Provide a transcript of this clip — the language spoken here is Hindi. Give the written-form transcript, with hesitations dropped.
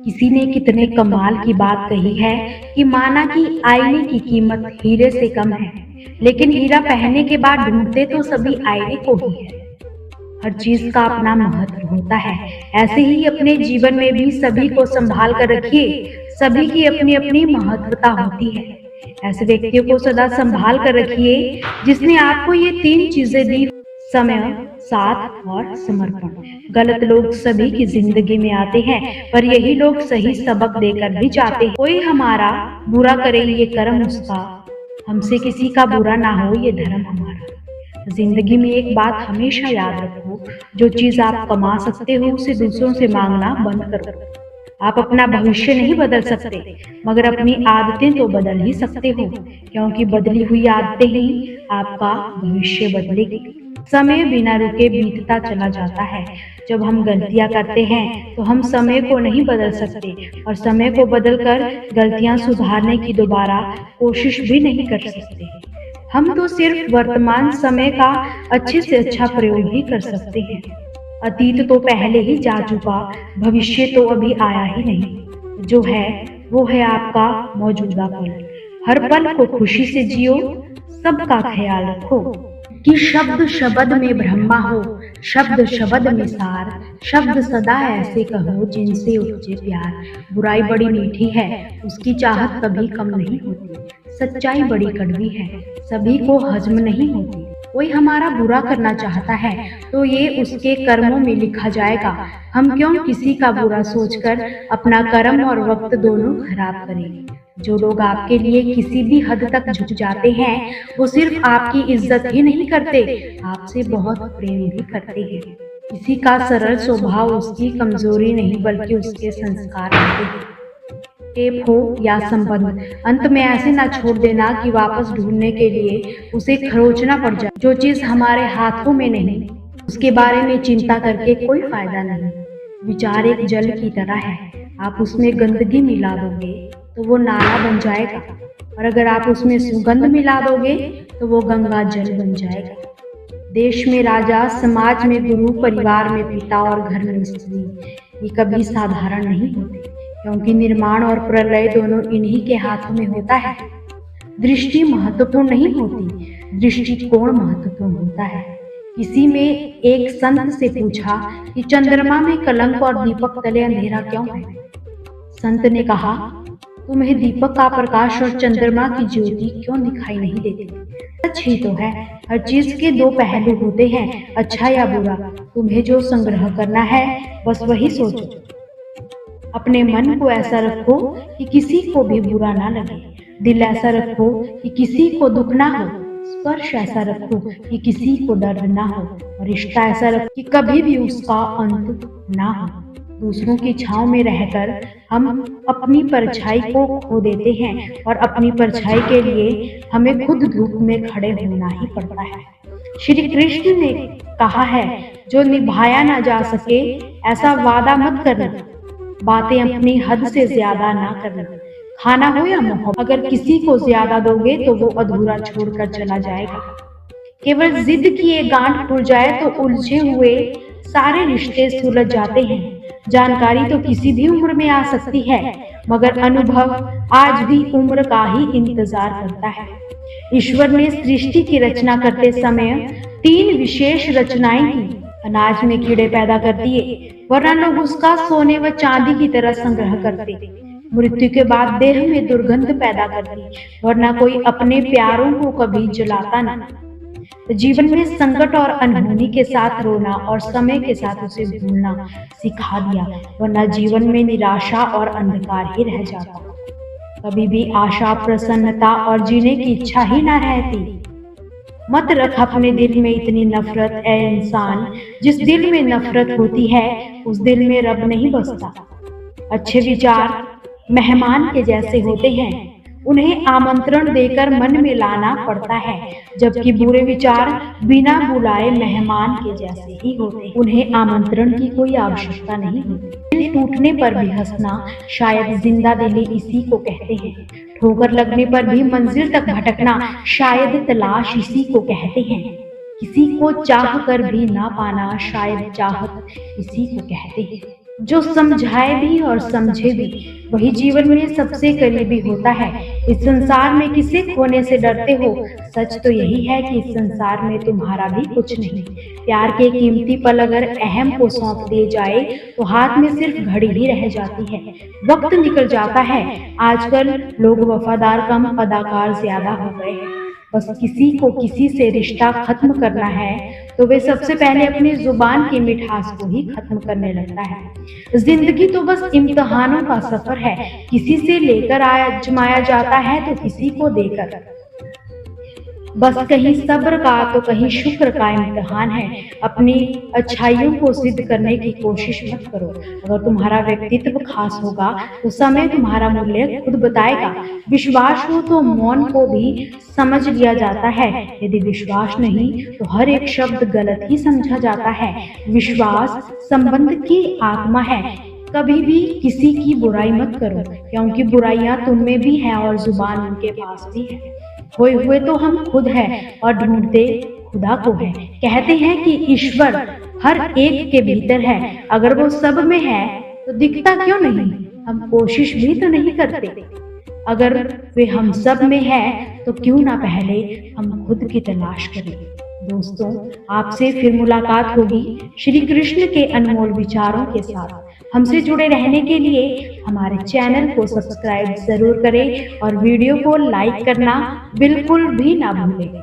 किसी ने कितने कमाल की बात कही है कि माना कि आईने की कीमत हीरे से कम है, लेकिन हीरा पहनने के बाद ढूंढते तो सभी आईने को ही है। हर चीज का अपना महत्व होता है। ऐसे ही अपने जीवन में भी सभी को संभाल कर रखिए। सभी की अपनी अपनी महत्वता होती है। ऐसे व्यक्तियों को सदा संभाल कर रखिए जिसने आपको ये तीन चीजें दी: समय, साथ और समर्पण। गलत लोग सभी की जिंदगी में आते हैं, पर यही लोग सही सबक देकर भी जाते हैं। कोई हमारा बुरा करे ये कर्म उसका, हमसे किसी का बुरा ना हो ये धर्म हमारा। जिंदगी में एक बात हमेशा याद रखो, जो चीज आप कमा सकते हो उसे दूसरों से मांगना बंद करो। आप अपना भविष्य नहीं बदल सकते, मगर अपनी आदतें तो बदल ही सकते हो, क्योंकि बदली हुई आदतें ही आपका भविष्य बदलेगी। समय बिना रुके बीतता चला जाता है। जब हम गलतियां करते हैं तो हम समय को नहीं बदल सकते, और समय को बदलकर गलतियां सुधारने की दोबारा कोशिश भी नहीं कर सकते। हम तो सिर्फ वर्तमान समय का अच्छे से अच्छा प्रयोग ही कर सकते हैं। अतीत तो पहले ही जा चुका, भविष्य तो अभी आया ही नहीं। जो है वो है आपका मौजूदा पल। हर पल को खुशी से जियो, सबका ख्याल रखो। कि शब्द शब्द में ब्रह्मा हो, शब्द शब्द में सार, शब्द सदा ऐसे कहो जिनसे उपजे प्यार। बुराई बड़ी मीठी है, उसकी चाहत कभी कम नहीं होती। सच्चाई बड़ी कड़वी है, सभी को हजम नहीं होती। कोई हमारा बुरा करना चाहता है तो ये उसके कर्मों में लिखा जाएगा। हम क्यों किसी का बुरा सोचकर अपना कर्म और वक्त दोनों खराब करें। जो लोग आपके लिए किसी भी हद तक झुक जाते हैं, वो सिर्फ आपकी इज्जत ही नहीं करते, आपसे बहुत प्रेम भी करते हैं। किसी का सरल स्वभाव उसकी कमजोरी नहीं, बल्कि उसके संस्कार होते हैं। टेप हो या संबंध, अंत में ऐसे ना छोड़ देना कि वापस ढूंढने के लिए उसे खरोचना पड़ जाए। जो चीज हमारे हाथों में नहीं, उसके बारे में चिंता करके कोई फायदा नहीं। विचार एक जल की तरह है, आप उसमें गंदगी मिला दोगे तो वो नाला बन जाएगा, और अगर आप उसमें सुगंध मिला दोगे तो वो गंगा जल बन जाएगा। देश में राजा, समाज में गुरु, परिवार में पिता और घर में स्त्री, ये कभी साधारण नहीं होते, क्योंकि निर्माण और प्रलय दोनों इन्हीं के हाथों में होता है। दृष्टि महत्वपूर्ण नहीं होती, दृष्टिकोण महत्वपूर्ण होता है। किसी में एक संत से पूछा कि चंद्रमा में कलंक और दीपक तले अंधेरा क्यों है। संत ने कहा, तुम्हें दीपक का प्रकाश और चंद्रमा की ज्योति क्यों दिखाई नहीं देती। सच ही तो है, हर चीज के दो पहलू होते हैं, अच्छा या बुरा। तुम्हें जो संग्रह करना है बस वही सोचो। अपने मन को ऐसा रखो कि किसी को भी बुरा ना लगे, दिल ऐसा रखो कि किसी को दुख ना हो, स्पर्श ऐसा रखो कि किसी को दर्द ना हो, और रिश्ता ऐसा रखो कि कभी भी उसका अंत ना हो। दूसरों की छांव में रहकर हम अपनी परछाई को खो देते हैं, और अपनी परछाई के लिए हमें खुद धूप में खड़े होना ही पड़ता है। श्री कृष्ण ने कहा है, जो निभाया ना जा सके ऐसा वादा मत करना, बातें अपनी हद से ज्यादा ना करना। खाना हो या मोहब्बत, अगर किसी को ज्यादा दोगे तो वो अधूरा छोड़कर चला जाएगा। केवल जिद की ये गांठ खुल जाए तो उलझे हुए सारे रिश्ते सुलझ जाते हैं। जानकारी तो किसी भी उम्र में आ सकती है, मगर अनुभव आज भी उम्र का ही इंतजार करता है। ईश्वर ने सृष्टि की रचना करते समय 3 विशेष रचनाएं की। अनाज में कीड़े पैदा कर दिए, वरना लोग उसका सोने व चांदी की तरह संग्रह करते। मृत्यु के बाद देह में दुर्गंध पैदा कर दी, वरना कोई अपने प्यारों को कभी जलाता ना। जीवन में संकट और अनहोनी के साथ रोना और समय के साथ उसे भूलना सिखा दिया, वरना जीवन में निराशा और अंधकार ही रह जाता। कभी भी आशा, प्रसन्नता और जीने की इच्छा ही ना रहती। मत रख अपने दिल में इतनी नफरत, ए इंसान। जिस दिल में नफरत होती है उस दिल में रब नहीं बसता। अच्छे विचार मेहमान के जैसे होते हैं, उन्हें आमंत्रण देकर मन में लाना पड़ता है, जबकि बुरे विचार बिना बुलाए मेहमान के जैसे ही होते हैं, उन्हें आमंत्रण की कोई आवश्यकता नहीं होती। दिल टूटने पर भी हंसना शायद जिंदा दिली इसी को कहते हैं। ठोकर लगने पर भी मंजिल तक भटकना शायद तलाश इसी को कहते हैं। किसी को चाह कर भी ना पाना शायद चाहत इसी को कहते हैं। जो समझाए भी और समझे भी वही जीवन में सबसे करीबी होता है। इस संसार में किसे खोने से डरते हो? सच तो यही है कि इस संसार में तुम्हारा भी कुछ नहीं। प्यार के कीमती पल अगर अहम को सौंप दिए जाए तो हाथ में सिर्फ घड़ी ही रह जाती है। वक्त निकल जाता है। आजकल लोग वफादार कम, अदाकार ज्यादा हो गए हैं। बस किसी को किसी से रिश्ता खत्म करना है तो वे सबसे पहले अपनी जुबान की मिठास को ही खत्म करने लगता है। जिंदगी तो बस इम्तिहानों का सफर है, किसी से लेकर आजमाया जाता है तो किसी को देकर। बस कहीं सब्र का तो कहीं शुक्र का इम्तिहान है। अपनी अच्छाइयों को सिद्ध करने की कोशिश मत करो। अगर तुम्हारा व्यक्तित्व खास होगा तो समय तुम्हारा मूल्य खुद बताएगा। विश्वास हो तो मौन को भी समझ लिया जाता है। यदि विश्वास नहीं तो हर एक शब्द गलत ही समझा जाता है। विश्वास संबंध की आत्मा है। कभी भी किसी की बुराई मत करो, क्योंकि बुराइयां तुम में भी हैं और जुबान उनके पास भी है। खोए हुए तो हम खुद हैं और ढूंढते खुदा को है। कहते हैं कि ईश्वर हर एक के भीतर है। अगर वो सब में है तो दिखता क्यों नहीं? हम कोशिश भी तो नहीं करते। अगर वे हम सब में है तो क्यों ना पहले हम खुद की तलाश करें। दोस्तों, आपसे फिर मुलाकात होगी श्री कृष्ण के अनमोल विचारों के साथ। हमसे जुड़े रहने के लिए हमारे चैनल को सब्सक्राइब जरूर करें और वीडियो को लाइक करना बिल्कुल भी ना भूलें।